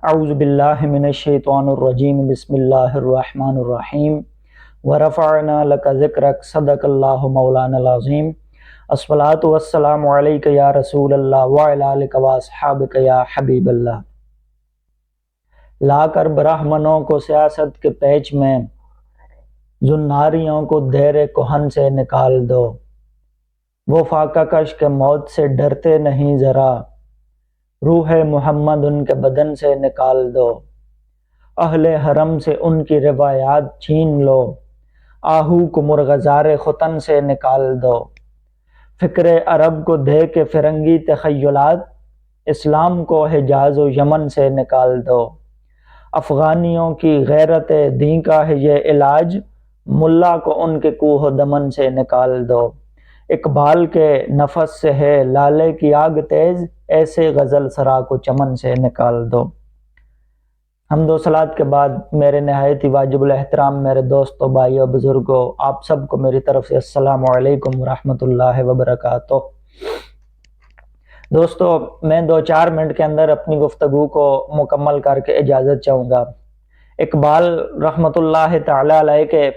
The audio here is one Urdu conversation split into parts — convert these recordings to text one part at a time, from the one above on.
اعوذ باللہ من الشیطان الرجیم بسم اللہ الرحمن الرحیم ورفعنا لک ذکرک صدق اللہ مولانا العظیم الصلاۃ والسلام علیک یا رسول اللہ وعلی آلک واصحابک یا حبیب اللہ۔ لا کر برہمنوں کو سیاست کے پیچ میں، زناریوں کو دیر کہن سے نکال دو، وہ فاقہ کش کے موت سے ڈرتے نہیں ذرا، روح محمد ان کے بدن سے نکال دو، اہل حرم سے ان کی روایات چھین لو، آہو کو مرغزار ختن سے نکال دو، فکر عرب کو دے کے فرنگی تخیلات، اسلام کو حجاز و یمن سے نکال دو، افغانیوں کی غیرت دین کا ہے یہ علاج، ملا کو ان کے کوہ و دمن سے نکال دو، اقبال کے نفس سے ہے لالے کی آگ تیز، ایسے غزل سرا کو چمن سے نکال دو۔ حمد و صلات کے بعد میرے نہایت ہی واجب الاحترام میرے دوستوں، بھائیوں، بزرگوں، آپ سب کو میری طرف سے السلام علیکم ورحمۃ اللہ وبرکاتہ۔ دوستو، میں 2-4 منٹ کے اندر اپنی گفتگو کو مکمل کر کے اجازت چاہوں گا۔ اقبال رحمۃ اللہ تعالی علیہ کے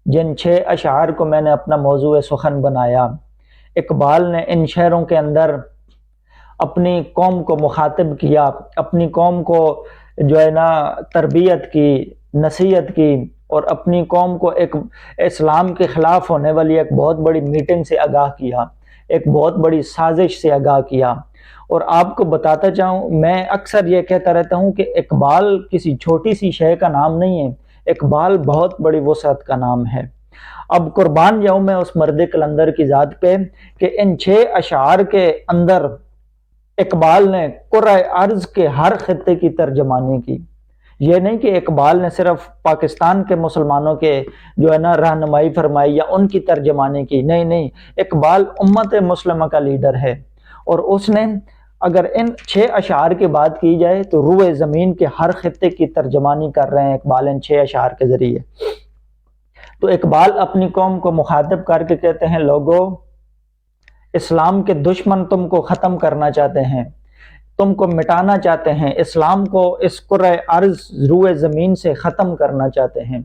جن 6 اشعار کو میں نے اپنا موضوع سخن بنایا، اقبال نے ان شعروں کے اندر اپنی قوم کو مخاطب کیا، اپنی قوم کو تربیت کی، نصیحت کی، اور اپنی قوم کو ایک اسلام کے خلاف ہونے والی ایک بہت بڑی میٹنگ سے آگاہ کیا، ایک بہت بڑی سازش سے آگاہ کیا۔ اور آپ کو بتاتا چاہوں، میں اکثر یہ کہتا رہتا ہوں کہ اقبال کسی چھوٹی سی شے کا نام نہیں ہے، اقبال بہت بڑی وسعت کا نام ہے۔ اب قربان جاؤں میں اس مرد کلندر کی ذات پہ کہ ان 6 اشعار کے اندر اقبال نے قرۂ ارض کے ہر خطے کی ترجمانی کی۔ یہ نہیں کہ اقبال نے صرف پاکستان کے مسلمانوں کے رہنمائی فرمائی یا ان کی ترجمانی کی، نہیں، اقبال امت مسلمہ کا لیڈر ہے، اور اس نے اگر ان 6 اشعار کی بات کی جائے تو روئے زمین کے ہر خطے کی ترجمانی کر رہے ہیں اقبال ان 6 اشعار کے ذریعے۔ تو اقبال اپنی قوم کو مخاطب کر کے کہتے ہیں، لوگو، اسلام کے دشمن تم کو ختم کرنا چاہتے ہیں، تم کو مٹانا چاہتے ہیں، اسلام کو اس قرۂ ارض روئے زمین سے ختم کرنا چاہتے ہیں۔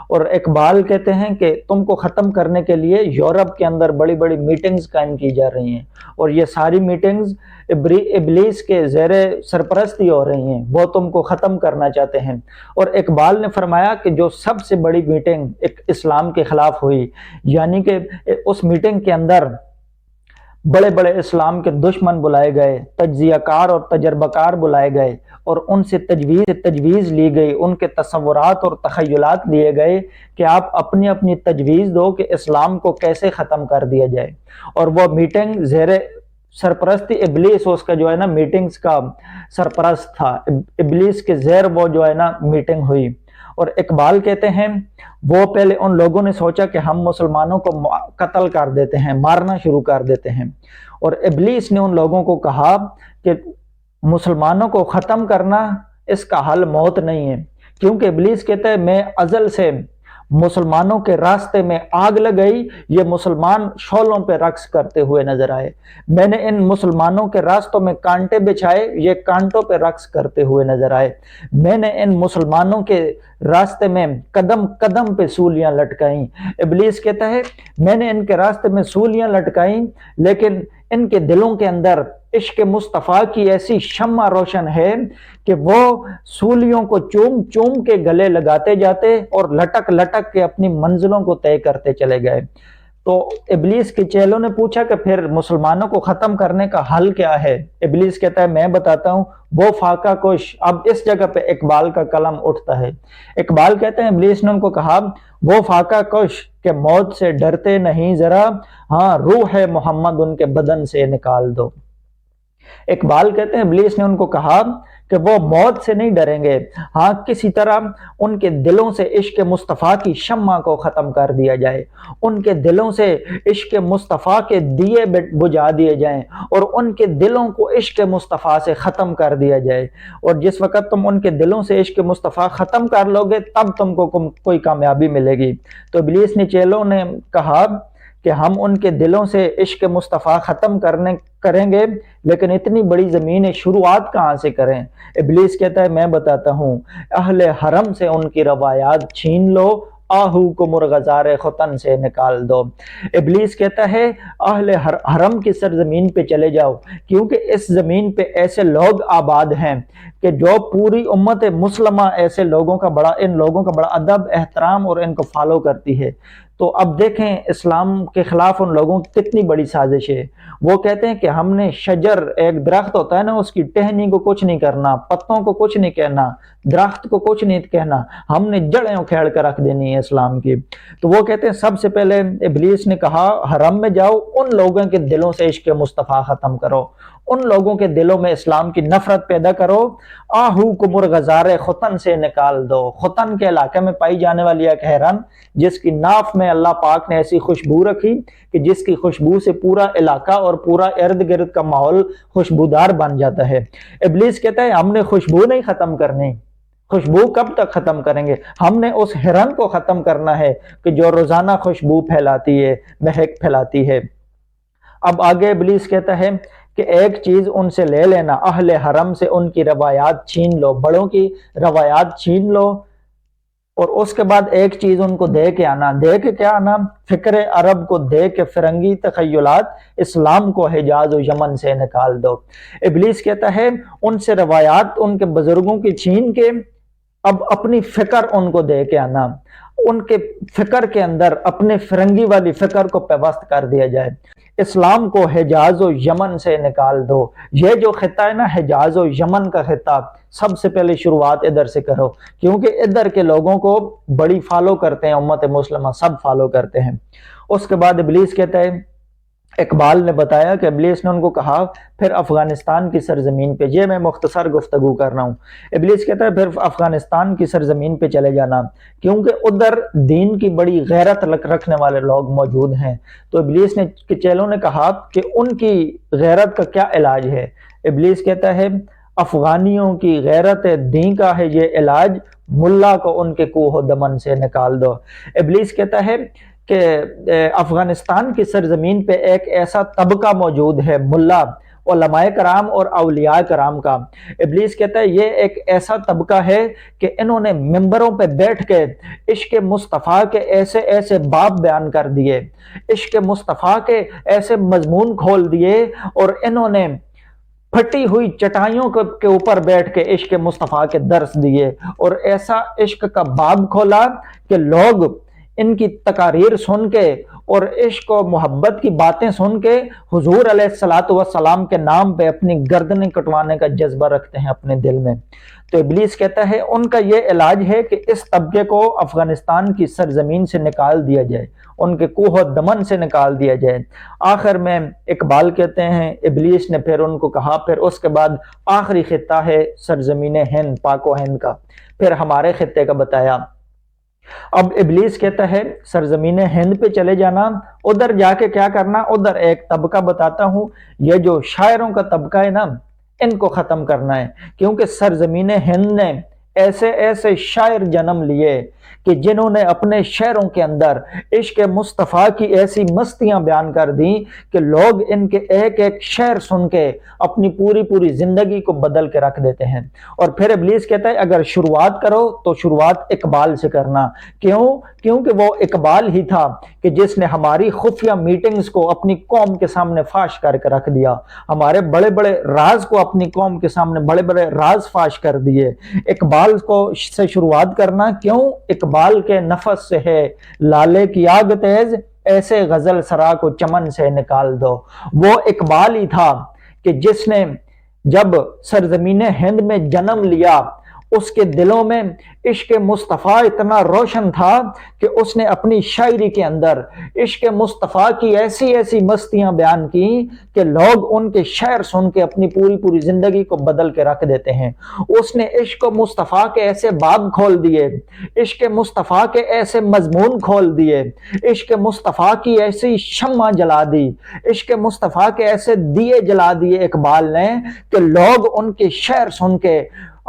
اور اقبال کہتے ہیں کہ تم کو ختم کرنے کے لیے یورپ کے اندر بڑی بڑی میٹنگز قائم کی جا رہی ہیں، اور یہ ساری میٹنگز ابلیس کے زیر سرپرستی ہو رہی ہیں، وہ تم کو ختم کرنا چاہتے ہیں۔ اور اقبال نے فرمایا کہ جو سب سے بڑی میٹنگ ایک اسلام کے خلاف ہوئی، یعنی کہ اس میٹنگ کے اندر بڑے بڑے اسلام کے دشمن بلائے گئے، تجزیہ کار اور تجربہ کار بلائے گئے، اور ان سے تجویز لی گئی، ان کے تصورات اور تخیلات لیے گئے کہ آپ اپنی اپنی تجویز دو کہ اسلام کو کیسے ختم کر دیا جائے۔ اور وہ میٹنگ زیر سرپرستی ابلیس، اس کا میٹنگز کا سرپرست تھا، ابلیس کے زیر وہ میٹنگ ہوئی۔ اور اقبال کہتے ہیں وہ پہلے ان لوگوں نے سوچا کہ ہم مسلمانوں کو قتل کر دیتے ہیں، مارنا شروع کر دیتے ہیں، اور ابلیس نے ان لوگوں کو کہا کہ مسلمانوں کو ختم کرنا اس کا حل موت نہیں ہے، کیونکہ ابلیس کہتا ہے میں ازل سے مسلمانوں کے راستے میں آگ لگائی، یہ مسلمان شعلوں پہ رقص کرتے ہوئے نظر آئے، میں نے ان مسلمانوں کے راستوں میں کانٹے بچھائے، یہ کانٹوں پہ رقص کرتے ہوئے نظر آئے، میں نے ان مسلمانوں کے راستے میں قدم قدم پہ سولیاں لٹکائیں۔ ابلیس کہتا ہے میں نے ان کے راستے میں سولیاں لٹکائیں، لیکن ان کے دلوں کے اندر عشق مصطفیٰ کی ایسی شمع روشن ہے کہ وہ سولیوں کو چوم چوم کے گلے لگاتے جاتے اور لٹک لٹک کے اپنی منزلوں کو طے کرتے چلے گئے۔ تو ابلیس کے چیلوں نے پوچھا کہ پھر مسلمانوں کو ختم کرنے کا حل کیا ہے؟ ابلیس کہتا ہے میں بتاتا ہوں، وہ فاقہ کش۔ اب اس جگہ پہ اقبال کا قلم اٹھتا ہے۔ اقبال کہتے ہیں ابلیس نے ان کو کہا وہ فاقہ کش کہ موت سے ڈرتے نہیں ذرا، ہاں روح محمد ان کے بدن سے نکال دو۔ اقبال کہتے ہیں ابلیس نے ان کو کہا کہ وہ موت سے نہیں ڈریں گے، ہاں کسی طرح ان کے دلوں سے عشق مصطفیٰ کی شمع کو ختم کر دیا جائے، ان کے دلوں سے عشق مصطفیٰ کے دیے بجھا دیے جائیں، اور ان کے دلوں کو عشق مصطفیٰ سے ختم کر دیا جائے۔ اور جس وقت تم ان کے دلوں سے عشق مصطفیٰ ختم کر لو گے تب تم کو کوئی کامیابی ملے گی۔ تو ابلیس نے چیلوں نے کہا کہ ہم ان کے دلوں سے عشق مصطفیٰ ختم کریں گے، لیکن اتنی بڑی زمین شروعات کہاں سے کریں؟ ابلیس کہتا ہے میں بتاتا ہوں، اہل حرم سے ان کی روایات چھین لو، آہو کو مرغزار ختن سے نکال دو۔ ابلیس کہتا ہے اہل حرم کی سرزمین پہ چلے جاؤ، کیونکہ اس زمین پہ ایسے لوگ آباد ہیں کہ جو پوری امت مسلمہ ایسے لوگوں کا بڑا ادب، احترام اور ان کو فالو کرتی ہے۔ تو اب دیکھیں اسلام کے خلاف ان لوگوں کی کتنی بڑی سازش ہے۔ وہ کہتے ہیں کہ ہم نے شجر، ایک درخت ہوتا ہے نا، اس کی ٹہنی کو کچھ نہیں کرنا، پتوں کو کچھ نہیں کہنا، درخت کو کچھ نہیں کہنا، ہم نے جڑیں اکھیڑ کر رکھ دینی ہے اسلام کی۔ تو وہ کہتے ہیں سب سے پہلے ابلیس نے کہا حرم میں جاؤ، ان لوگوں کے دلوں سے عشق مصطفیٰ ختم کرو، ان لوگوں کے دلوں میں اسلام کی نفرت پیدا کرو، آہو کو مرغزار ختن سے نکال دو۔ ختن کے علاقے میں پائی جانے والی ایک ہرن جس کی ناف میں اللہ پاک نے ایسی خوشبو رکھی کہ جس کی خوشبو سے پورا علاقہ اور پورا ارد گرد کا ماحول خوشبودار بن جاتا ہے۔ ابلیس کہتا ہے ہم نے خوشبو نہیں ختم کرنی، خوشبو کب تک ختم کریں گے؟ ہم نے اس ہرن کو ختم کرنا ہے کہ جو روزانہ خوشبو پھیلاتی ہے، مہک پھیلاتی ہے۔ اب آگے ابلیس کہتا ہے کہ ایک چیز ان سے لے لینا، اہل حرم سے ان کی روایات چھین لو، بڑوں کی روایات چھین لو، اور اس کے بعد ایک چیز ان کو دے کے آنا۔ دے کے کیا آنا؟ فکر عرب کو دے کے فرنگی تخیلات، اسلام کو حجاز و یمن سے نکال دو۔ ابلیس کہتا ہے ان سے روایات ان کے بزرگوں کی چھین کے اب اپنی فکر ان کو دے کے آنا، ان کے فکر کے اندر اپنے فرنگی والی فکر کو پیوست کر دیا جائے، اسلام کو حجاز و یمن سے نکال دو۔ یہ جو خطہ ہے نا، حجاز و یمن کا خطہ، سب سے پہلے شروعات ادھر سے کرو، کیونکہ ادھر کے لوگوں کو بڑی فالو کرتے ہیں، امت مسلمہ سب فالو کرتے ہیں۔ اس کے بعد ابلیس کہتا ہے، اقبال نے بتایا کہ ابلیس نے ان کو کہا پھر افغانستان کی سرزمین پہ، یہ میں مختصر گفتگو کر رہا ہوں، ابلیس کہتا ہے پھر افغانستان کی سرزمین پہ چلے جانا، کیونکہ ادھر دین کی بڑی غیرت رکھنے والے لوگ موجود ہیں۔ تو ابلیس نے چیلوں نے کہا کہ ان کی غیرت کا کیا علاج ہے؟ ابلیس کہتا ہے افغانیوں کی غیرت دین کا ہے یہ علاج، ملا کو ان کے کوہ و دمن سے نکال دو۔ ابلیس کہتا ہے کہ افغانستان کی سرزمین پہ ایک ایسا طبقہ موجود ہے، ملا، علماء کرام اور اولیاء کرام کا۔ ابلیس کہتا ہے یہ ایک ایسا طبقہ ہے کہ انہوں نے ممبروں پہ بیٹھ کے عشق مصطفیٰ کے ایسے ایسے باب بیان کر دیے، عشق مصطفیٰ کے ایسے مضمون کھول دیے، اور انہوں نے پھٹی ہوئی چٹائیوں کے اوپر بیٹھ کے عشق مصطفیٰ کے درس دیے، اور ایسا عشق کا باب کھولا کہ لوگ ان کی تقاریر سن کے اور عشق و محبت کی باتیں سن کے حضور علیہ الصلوۃ والسلام کے نام پہ اپنی گردنیں کٹوانے کا جذبہ رکھتے ہیں اپنے دل میں۔ تو ابلیس کہتا ہے ان کا یہ علاج ہے کہ اس طبقے کو افغانستان کی سرزمین سے نکال دیا جائے، ان کے کوہ و دمن سے نکال دیا جائے۔ آخر میں اقبال کہتے ہیں ابلیس نے پھر ان کو کہا، پھر اس کے بعد آخری خطہ ہے سرزمین ہند، پاک و ہند کا، پھر ہمارے خطے کا بتایا۔ اب ابلیس کہتا ہے سرزمین ہند پہ چلے جانا، ادھر جا کے کیا کرنا؟ ادھر ایک طبقہ بتاتا ہوں، یہ جو شاعروں کا طبقہ ہے نا، ان کو ختم کرنا ہے، کیونکہ سرزمین ہند نے ایسے ایسے شاعر جنم لیے کہ جنہوں نے اپنے شعروں کے اندر عشق مصطفیٰ کی ایسی مستیاں بیان کر دیں کہ لوگ ان کے ایک ایک شعر سن کے اپنی پوری پوری زندگی کو بدل کے رکھ دیتے ہیں۔ اور پھر ابلیس کہتا ہے اگر شروعات کرو تو شروعات اقبال سے کرنا۔ کیونکہ وہ اقبال ہی تھا کہ جس نے ہماری خفیہ میٹنگز کو اپنی قوم کے سامنے فاش کر کے رکھ دیا، ہمارے بڑے بڑے راز کو اپنی قوم کے سامنے بڑے بڑے راز فاش کر دیے۔ اقبال کو سے شروعات کرنا، کیوں؟ اقبال کے نفس سے ہے لالے کی آگ تیز، ایسے غزل سرا کو چمن سے نکال دو۔ وہ اقبال ہی تھا کہ جس نے جب سرزمین ہند میں جنم لیا، اس کے دلوں میں عشق مصطفیٰ اتنا روشن تھا کہ اس نے اپنی شاعری کے اندر عشق مصطفیٰ کی ایسی ایسی مستیاں بیان کی کہ لوگ ان کے شعر سن کے اپنی پوری پوری زندگی کو بدل کے رکھ دیتے ہیں۔ اس نے عشق مصطفیٰ کے ایسے باب کھول دیے، عشق مصطفیٰ کے ایسے مضمون کھول دیے، عشق مصطفیٰ کی ایسی شمع جلا دی، عشق مصطفیٰ کے ایسے دیے جلا دیے اقبال نے کہ لوگ ان کے شعر سن کے